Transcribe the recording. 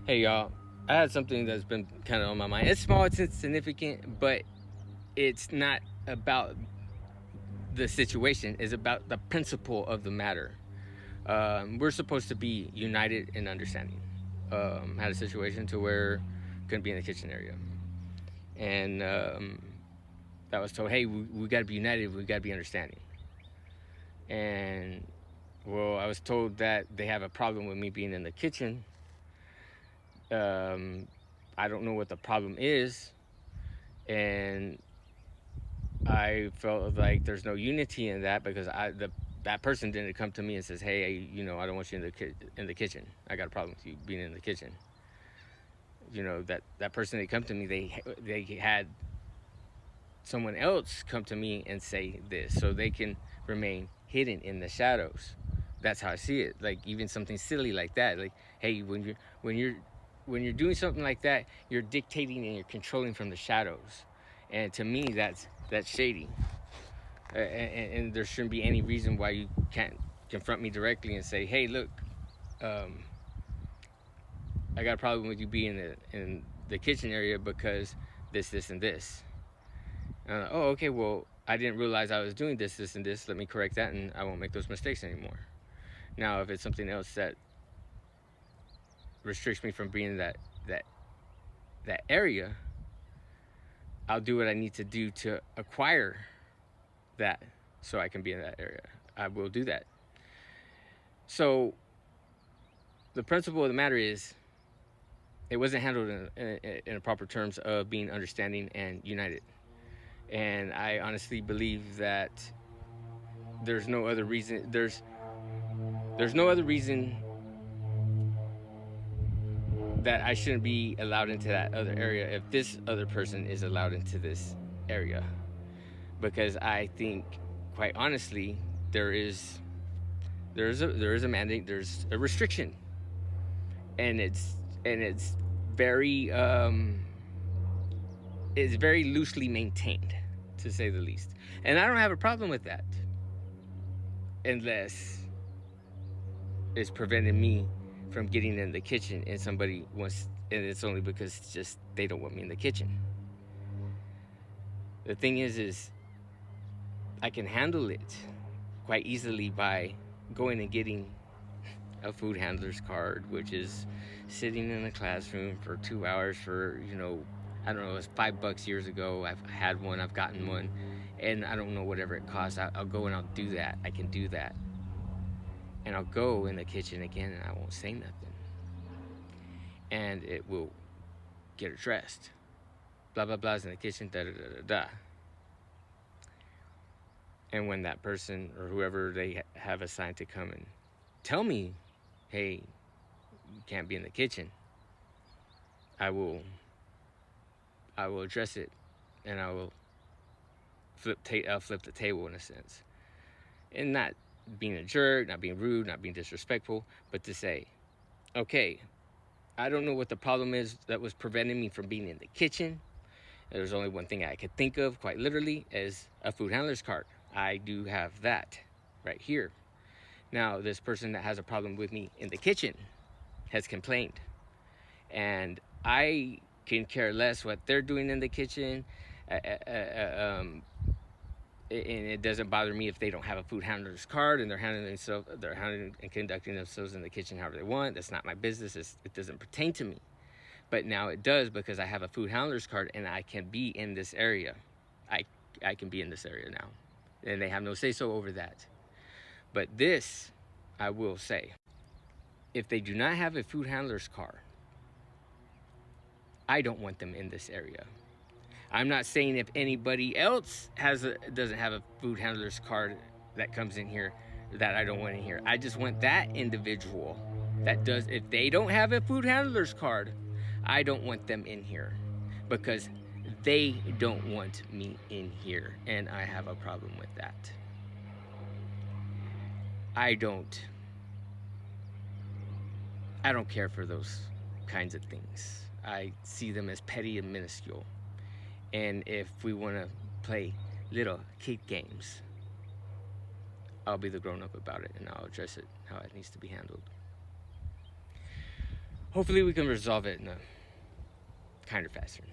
Hey y'all, I had something that's been kind of on my mind. It's small, it's insignificant, but it's not about the situation. It's about the principle of the matter. We're supposed to be united in understanding. Had a situation to where couldn't be in the kitchen area, and I was told, "Hey, we got to be united. We got to be understanding." And well, I was told that they have a problem with me being in the kitchen. Um, I don't know what the problem is, and I felt like there's no unity in that because that person didn't come to me and says, "Hey, I don't want you in the kitchen. I got a problem with you being in the kitchen." That person that come to me, they had someone else come to me and say this so they can remain hidden in the shadows. That's how I see it. Like even something silly like that. Like, hey, when you're when you're doing something like that, you're dictating and you're controlling from the shadows. And to me, that's shady. And there shouldn't be any reason why you can't confront me directly and say, "Hey, look, um, I got a problem with you being in the kitchen area because this, and this." Oh, okay. Well, I didn't realize I was doing this, and this. Let me correct that, and I won't make those mistakes anymore. Now, if it's something else that restricts me from being in that that area, I'll do what I need to do to acquire that so I can be in that area. I will do that. So the principle of the matter is it wasn't handled in a proper terms of being understanding and united. And I honestly believe that there's no other reason. There's no other reason that I shouldn't be allowed into that other area if this other person is allowed into this area. Because I think, quite honestly, there is a mandate, there's a restriction, and it's very it's very loosely maintained, to say the least. And I don't have a problem with that, unless it's preventing me from getting in the kitchen and somebody wants, and it's only because it's just they don't want me in the kitchen. The thing is I can handle it quite easily by going and getting a food handler's card, which is sitting in a classroom for 2 hours for, I don't know, it was $5 years ago. I've had one, I've gotten one, and I don't know whatever it costs. I'll go and I'll do that. I can do that. And I'll go in the kitchen again and I won't say nothing. And it will get addressed. Blah, blah, blah's in the kitchen, da, da, da, da, da. And when that person or whoever they have assigned to come and tell me, "Hey, you can't be in the kitchen," I will address it, and I will I'll flip the table in a sense, and not being a jerk, not being rude, not being disrespectful, but to say, "Okay, I don't know what the problem is that was preventing me from being in the kitchen. There's only one thing I could think of, quite literally, is a food handler's cart. I do have that right here. Now, this person that has a problem with me in the kitchen has complained, and I can care less what they're doing in the kitchen. And it doesn't bother me if they don't have a food handler's card and they're handling and conducting themselves in the kitchen however they want. That's not my business. It doesn't pertain to me. But now it does, because I have a food handler's card and I can be in this area. I can be in this area now, and they have no say so over that. But this, I will say, if they do not have a food handler's card, I don't want them in this area. I'm not saying if anybody else doesn't have a food handler's card that comes in here that I don't want in here. I just want that individual that does. If they don't have a food handler's card, I don't want them in here, because they don't want me in here, and I have a problem with that. I don't care for those kinds of things. I see them as petty and minuscule. And if we want to play little kid games, I'll be the grown up about it, and I'll address it how it needs to be handled. hopefully we can resolve it in a kinder faster.